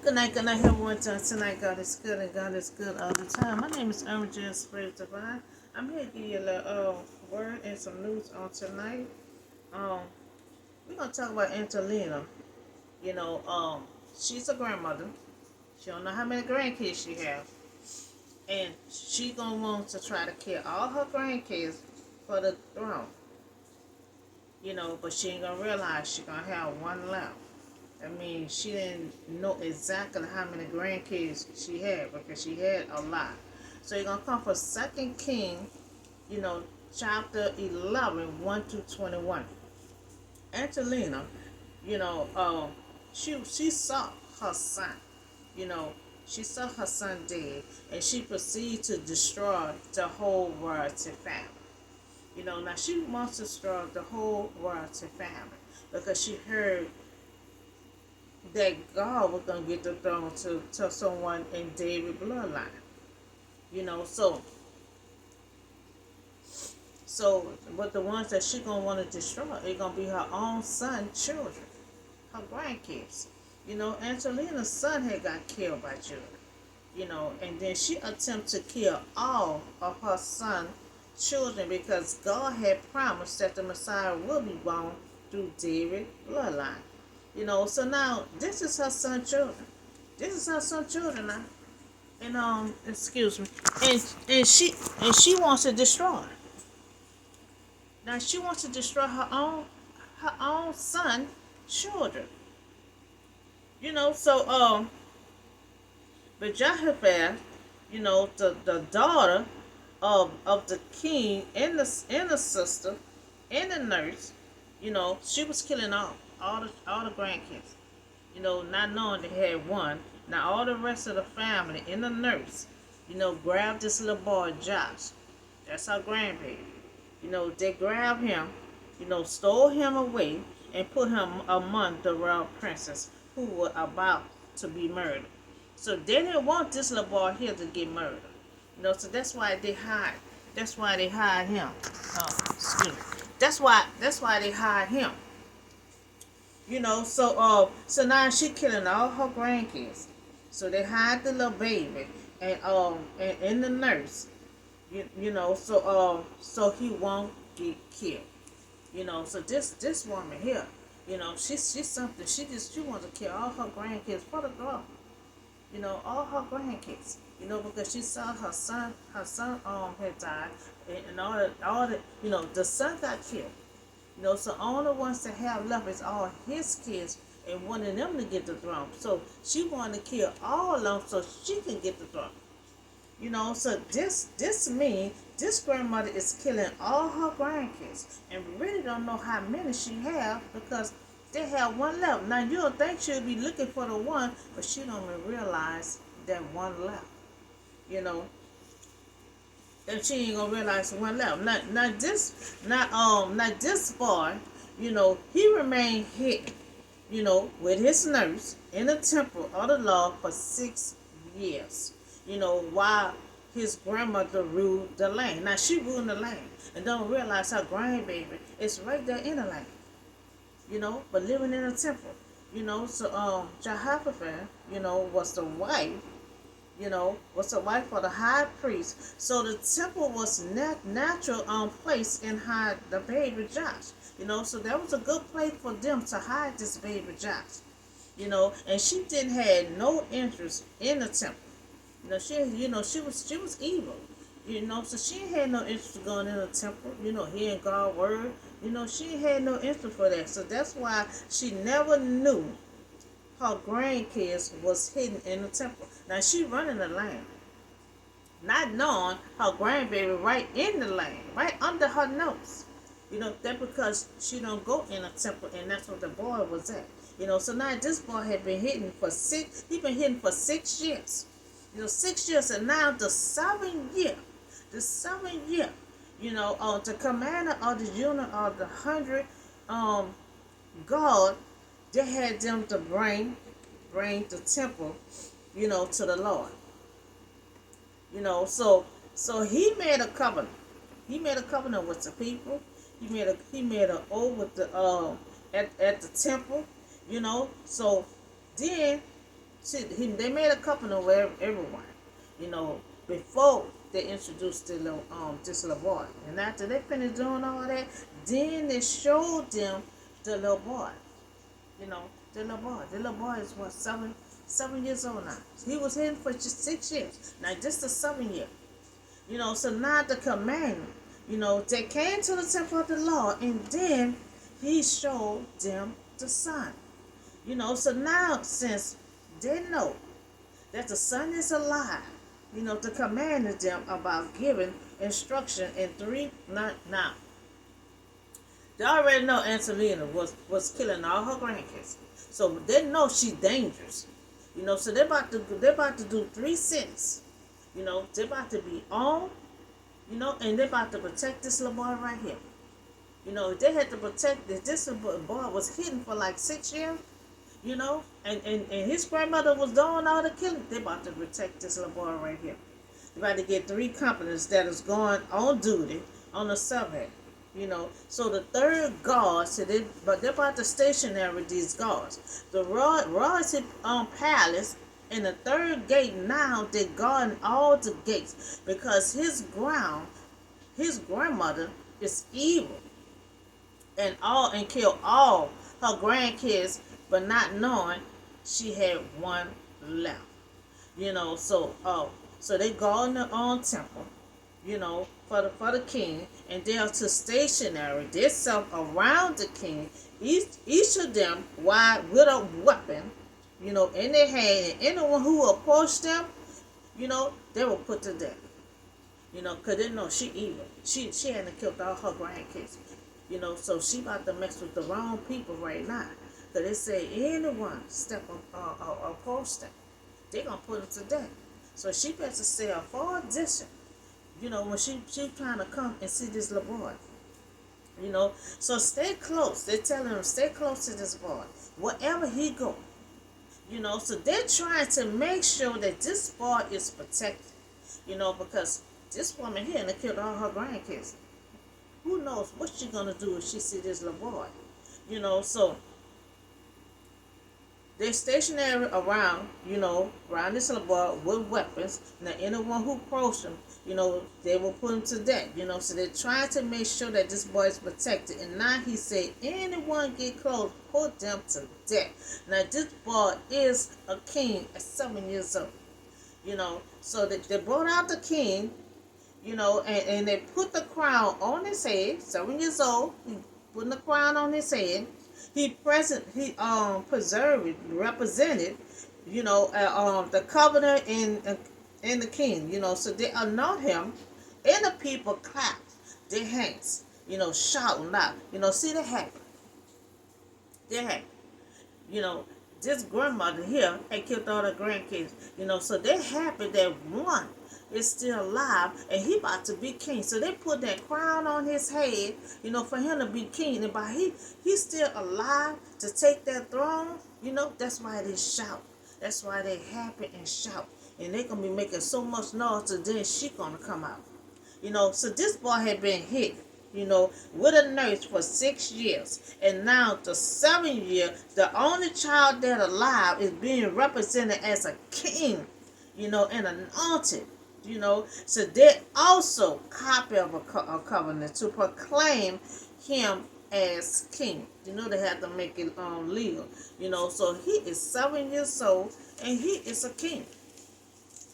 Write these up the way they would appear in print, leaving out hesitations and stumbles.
Good night, everyone. Tonight, God is good and God is good all the time. My name is Irma J. Spirit Divine. I'm here to give you a little word and some news on tonight. Um, we're gonna talk about Angelina. You know, she's a grandmother. She don't know how many grandkids she have, and she gonna want to try to kill all her grandkids for the throne. But she ain't gonna realize she gonna have one left. I mean, she didn't know exactly how many grandkids she had because she had a lot. So you're going to come for Second King, chapter 11, 1 to 21. Angelina, you know, uh, she saw her son, you know, she saw her son dead, and she proceeded to destroy the whole royalty family. Now she wants to destroy the whole royalty family because she heard that God was gonna get the throne to someone in David bloodline. You know, so so but the ones that she gonna want to destroy it gonna be her own son, children, her grandkids. Angelina's son had got killed by Judah. And then she attempted to kill all of her son children because God had promised that the Messiah will be born through David bloodline. So now this is her son children. This is her son children now. And excuse me. And she wants to destroy. Now she wants to destroy her own son children. So but Jehoshaphat, the daughter of the king and the sister and the nurse, she was killing all the grandkids. Not knowing they had one. Now all the rest of the family and the nurse, grabbed this little boy Josh. That's our grandbaby. They grabbed him, stole him away and put him among the royal princes who were about to be murdered. So they didn't want this little boy here to get murdered. So that's why they hide. That's why they hide him. Excuse me. That's why they hide him. So now she killing all her grandkids. So they hide the little baby and the nurse. So he won't get killed. So this woman here, she's something. She wants to kill all her grandkids for the throne. All her grandkids. Because she saw her son had died, and the son got killed. So all the ones that have left is all his kids and wanting them to get the throne. So she wanted to kill all of them so she can get the throne. So this means this grandmother is killing all her grandkids and really don't know how many she have because they have one left. Now you don't think she'll be looking for the one, but she don't even realize that one left. And she ain't gonna realize one left. Now this boy, he remained hidden, with his nurse in the temple of the Lord for 6 years. While his grandmother ruled the land. Now she ruled the land and don't realize her grandbaby is right there in the land. But living in a temple. So Jehoshaphat, was the wife for the high priest. So the temple was natural place and hide the baby Josh. So that was a good place for them to hide this baby Josh. And she didn't have no interest in the temple. She was evil. So she had no interest in going in the temple, hearing God's word. She had no interest for that. So that's why she never knew her grandkids was hidden in the temple. Now she running the land, not knowing her grandbaby right in the land, right under her nose. That because she don't go in a temple, and that's where the boy was at. So now this boy had been hidden for 6 years. 6 years, and now the 7th year, the commander of the unit of the 100 guard, they had them to bring the temple, to the Lord. So he made a covenant. He made a covenant with the people. He made an oath with the at the temple. So then they made a covenant with everyone, you know, before they introduced this little boy. And after they finished doing all that, then they showed them the little boy. You know, the little boy. The little boy is what, 7 years old now. He was hidden for just 6 years. Now just the 7 year. You know, so now the commandment, you know, they came to the temple of the Lord, and then he showed them the son. You know, so now since they know that the son is alive, you know, to command them about giving instruction in three. Now they already know Athaliah was killing all her grandkids, so they know she's dangerous. You know, so they're about to do 3 sins. You know, they're about to be on. You know, and they're about to protect this little boy right here. You know, they had to protect this little boy was hidden for like 6 years. You know, and his grandmother was doing all the killing. They about to protect this little boy right here. They about to get 3 companies that is going on duty on the subhead. You know, so the third guard, but they're about to stationary these guards. The royalty palace and the third gate now they're guarding all the gates because his grandmother is evil and killed all her grandkids, but not knowing she had one left. You know, so they guarding the temple, you know, for the king, and they are to stationary themselves around the king, each of them with a weapon, you know, in their hand, and anyone who approached them, you know, they were put to death. You know, because they know she evil. She hadn't killed all her grandkids. You know, so she about to mess with the wrong people right now. Because they say anyone step approach them, they going to put them to death. So she better stay a far distance. You know, when she trying to come and see this little boy. You know, so stay close. They're telling him, stay close to this boy. Wherever he go. You know, so they're trying to make sure that this boy is protected. You know, because this woman here and killed all her grandkids. Who knows what she's going to do if she see this little boy. You know, so they're stationary around, you know, around this little boy with weapons. Now, anyone who approaches them, you know, they will put him to death. You know, so they're trying to make sure that this boy is protected. And now he said, anyone get close, put them to death. Now, this boy is a king at 7 years old. You know, so they brought out the king, you know, and they put the crown on his head, 7 years old. He putting the crown on his head. He represented, you know, the covenant and the king, you know, so they anoint him, and the people clap their hands, you know, shouting out, you know, see, they're happy. They're happy. You know, this grandmother here had killed all her grandkids, you know, so they're happy that one is still alive and he about to be king. So they put that crown on his head, you know, for him to be king. And by he's still alive to take that throne, you know, that's why they shout. That's why they happy and shout. And they're going to be making so much noise that then she going to come out. You know, so this boy had been hit, you know, with a nurse for 6 years. And now the 7th year, the only child that alive is being represented as a king, you know, and anointed. You know, so they also copy of a covenant to proclaim him as king. You know, they had to make it legal. You know, so he is 7 years old and he is a king.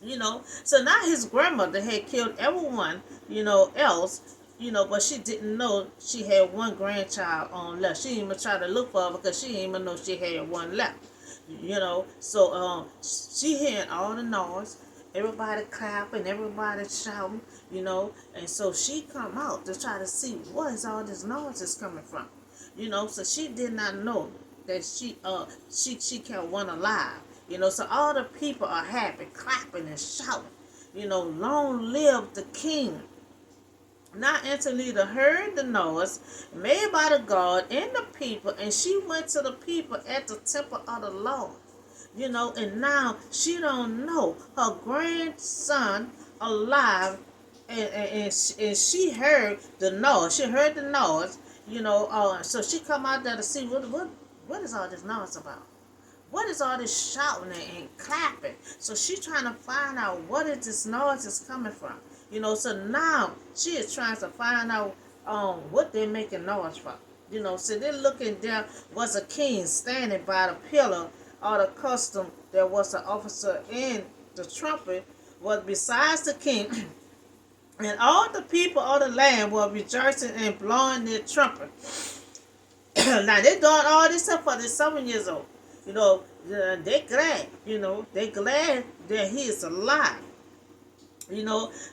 You know, so now his grandmother had killed everyone, you know, else, you know, but she didn't know she had one grandchild on left. She didn't even try to look for her because she didn't even know she had one left. You know, so she hearing all the noise. Everybody clapping, everybody shouting, you know, and so she come out to try to see what is all this noise is coming from, you know. So she did not know that she kept one alive, you know. So all the people are happy, clapping and shouting, you know. Long live the king. Now Athaliah heard the noise made by the guard and the people, and she went to the people at the temple of the Lord. You know, and now she don't know her grandson alive, and she heard the noise. She heard the noise, you know. So she come out there to see what is all this noise about. what is all this shouting and clapping? So she's trying to find out what is this noise is coming from. So now she is trying to find out what they're making noise from. So they're looking there was a king standing by the pillar or the custom. There was an officer in the trumpet was besides the king, and all the people of the land were rejoicing and blowing their trumpet. Now they doing all this stuff for the 7 years old. They glad. They glad that he is alive.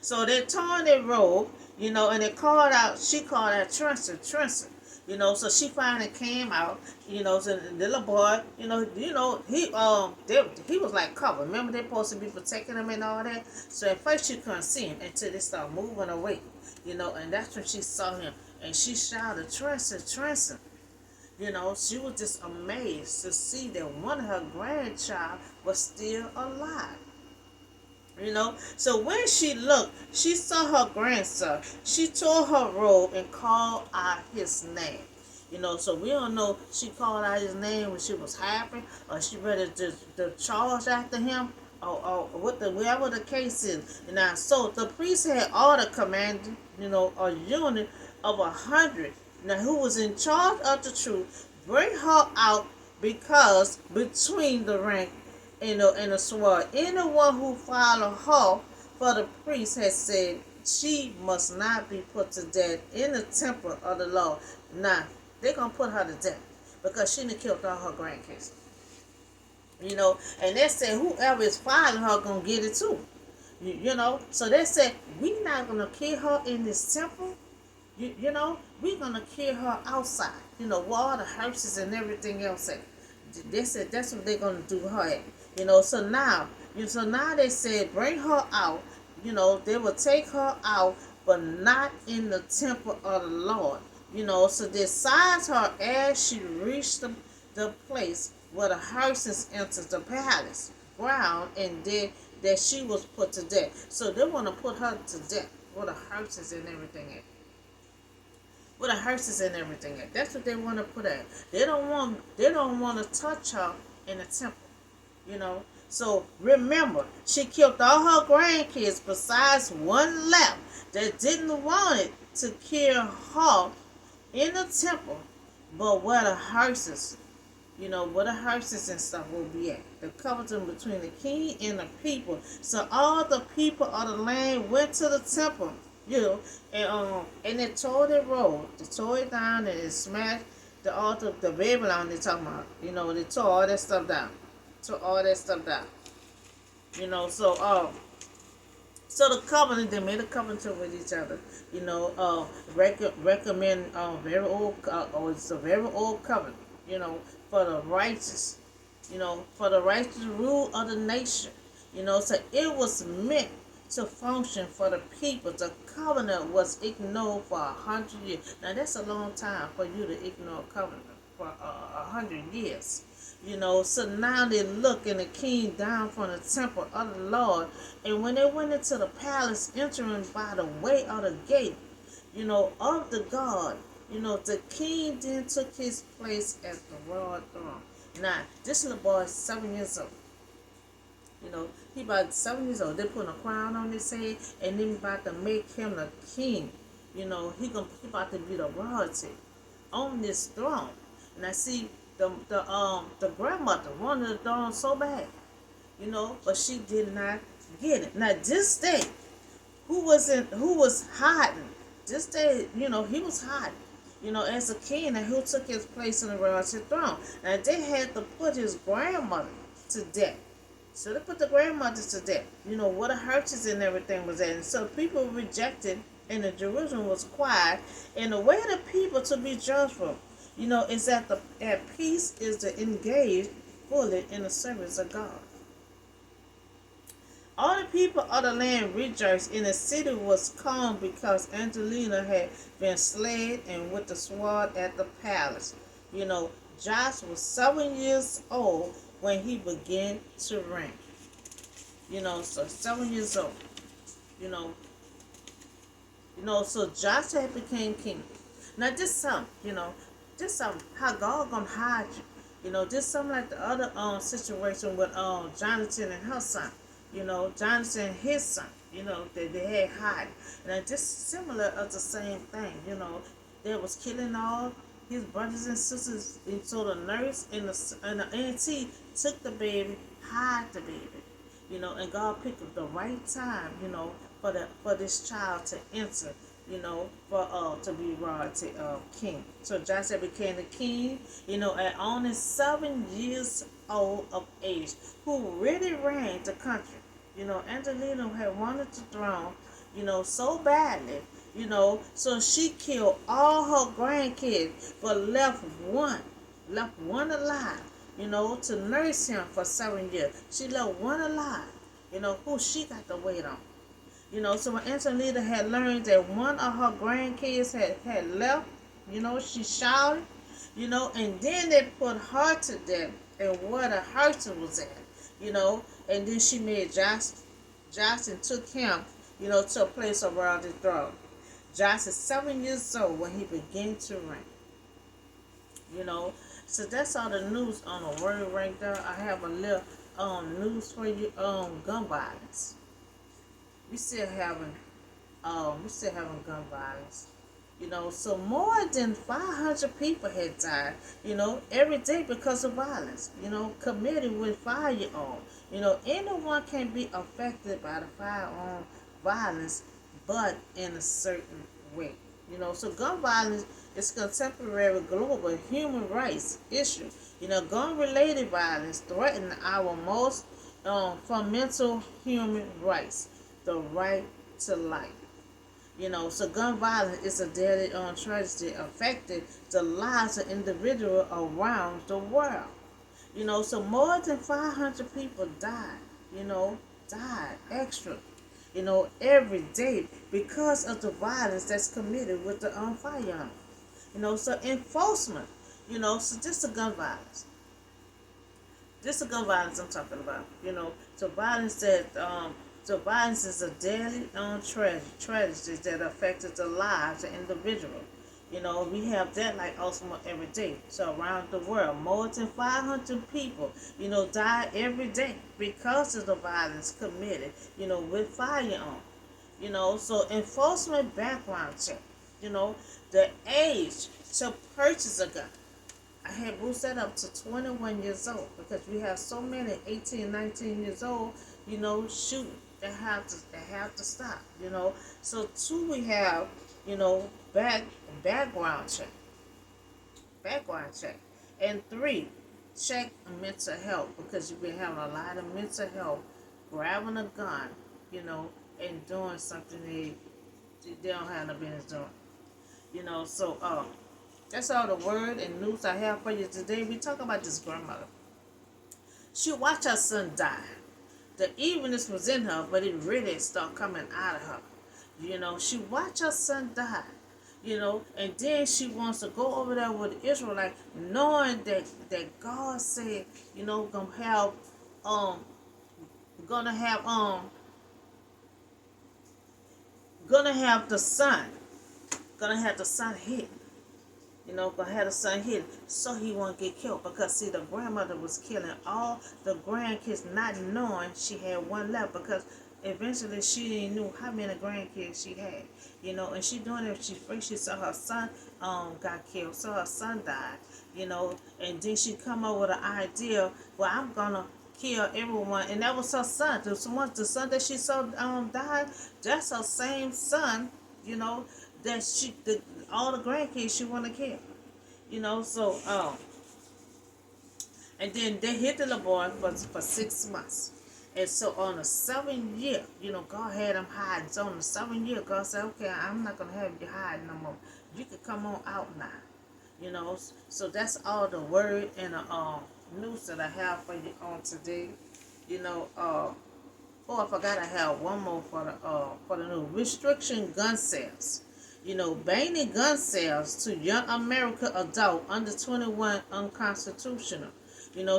So they torn their robe. And they called out. She called out Trenton. So she finally came out. So the little boy. He was like covered. Remember they supposed to be protecting him and all that. So at first she couldn't see him until they started moving away. And that's when she saw him, and she shouted, Trenton. She was just amazed to see that one of her grandchild was still alive. So when she looked, she saw her grandson. She tore her robe and called out his name. So we don't know she called out his name when she was happy, or she ready to charge after him, or whatever the case is. Now, so the priest had ordered commander, a unit of 100. Now, who was in charge of the truth, bring her out, because between the rank and the sword, anyone who followed her, for the priest had said she must not be put to death in the temple of the Lord. Now, they're going to put her to death because she done killed all her grandkids. And they said whoever is following her going to get it too. So they said, we're not going to kill her in this temple. We're going to kill her outside, where all the hearses and everything else at. They said that's what they're going to do her at. So now they said, bring her out. They will take her out, but not in the temple of the Lord. So they seized her as she reached the place where the hearses entered the palace ground, and then that she was put to death. So they want to put her to death with the hearses and everything at. With the hearses and everything at. That's what they want to put at. They don't want to touch her in the temple. So remember, she killed all her grandkids besides one left that didn't want it to kill her in the temple, but where the hearses, where the hearses and stuff will be at. The covenant between the king and the people. So all the people of the land went to the temple, and they tore the road. They tore it down, and they smashed the altar, the Babylon they talking about. They tore all that stuff down. So the covenant, they made a covenant with each other. Recommend very old, or it's a very old covenant. For the righteous, for the righteous rule of the nation. So it was meant to function for the people. The covenant was ignored for 100 years. Now that's a long time for you to ignore a covenant for 100 years. So now they look, and the king down from the temple of the Lord, and when they went into the palace, entering by the way of the gate, of the guard, the king then took his place at the royal throne. Now, this little boy is 7 years old. He about 7 years old. They put a crown on his head, and then about to make him the king. He about to be the royalty on this throne. And I see the grandmother wanted the throne so bad, but she did not get it. Now this day, who was hiding? This day, he was hiding, as a king, and who took his place in the royalty throne. And they had to put his grandmother to death. So they put the grandmother to death. What the hearses and everything was at. And so people rejected, and the Jerusalem was quiet. And the way the people to be judged from, is that at peace is to engage fully in the service of God. All the people of the land rejoiced, and the city was calm because Athaliah had been slain and with the sword at the palace. Joshua was 7 years old when he began to reign. So 7 years old. So Joshua became king. Now this something, how God gonna hide you. Just something like the other situation with Jonathan and her son. Jonathan and his son. They had hide. And just similar of the same thing. They was killing all his brothers and sisters. And so the nurse and the auntie took the baby, hide the baby. And God picked up the right time, for this child to enter, for to be royalty king. So Joshua became the king, at only 7 years old of age, who really ran the country. Angelina had wanted the throne, so badly, so she killed all her grandkids, but left one alive, to nurse him for 7 years. She left one alive, who she got to wait on. So when Angelina had learned that one of her grandkids had left, she shouted, and then they put her to death and where the hearse was at, and then she made Josh and took him, to a place around the throne. Josh is 7 years old when he began to reign. So that's all the news on the word right there. I have a little news for you gun violence. We still having gun violence. So more than 500 people had died, every day because of violence, committed with firearm. Anyone can be affected by the firearm violence, but in a certain way. So gun violence is contemporary global human rights issue. Gun-related violence threaten our most fundamental human rights, the right to life. So gun violence is a deadly tragedy affecting the lives of individuals around the world. So more than 500 people died extra, every day because of the violence that's committed with the firearm. So enforcement, so this is gun violence. This is gun violence I'm talking about. So violence is a daily tragedy that affected the lives of individuals. We have that like also every day. So around the world, more than 500 people, die every day because of the violence committed, with firearm. So enforcement background check. The age to purchase a gun. I had boosted that up to 21 years old because we have so many 18, 19 years old, shooting. They have to stop. So two, we have, background check. Background check. And three, check mental health because you've been having a lot of mental health, grabbing a gun, and doing something they don't have no business doing. So that's all the word and news I have for you today. We talk about this grandmother. She watched her son die. The evilness was in her, but it really started coming out of her. She watched her son die. And then she wants to go over there with the Israelite, knowing that God said, gonna have the son, hit. Gonna have the son hit so he won't get killed. Because see, the grandmother was killing all the grandkids, not knowing she had one left. Because eventually she knew how many grandkids she had. And she doing it. She saw her son got killed, so her son died. And then she come up with an idea. Well, I'm gonna kill everyone, and that was her son. The son that she saw died. That's her same son. That all the grandkids she want to kill. So and then they hid the little boy for 6 months. And so on the 7th year, God had him hiding. So on the 7th year, God said, okay, I'm not going to have you hide no more. You can come on out now. So that's all the word and the news that I have for you on today. I forgot I have one more for the news. Restriction gun sales. Banning gun sales to young American adult under 21 unconstitutional.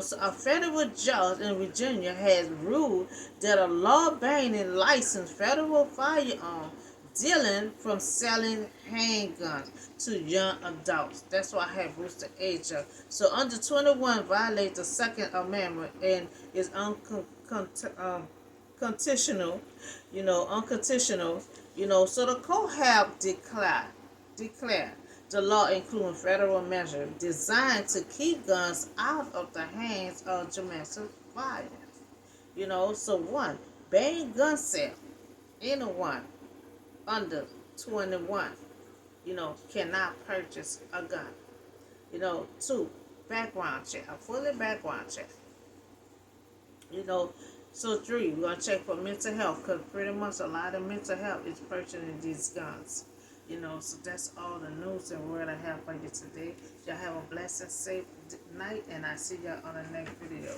So a federal judge in Virginia has ruled that a law banning licensed federal firearm dealing from selling handguns to young adults. That's why I have reached the age of. So under 21 violates the Second Amendment and is unconditional, unconditional, So the court have declared the law, including federal measures designed to keep guns out of the hands of domestic violence. So one, ban gun sale. Anyone under 21, cannot purchase a gun. Two, background check, a fully background check. You know, so three, we're gonna check for mental health because pretty much a lot of mental health is purchasing these guns. So that's all the news and word I have for you today. Y'all have a blessed, safe night, and I see y'all on the next video.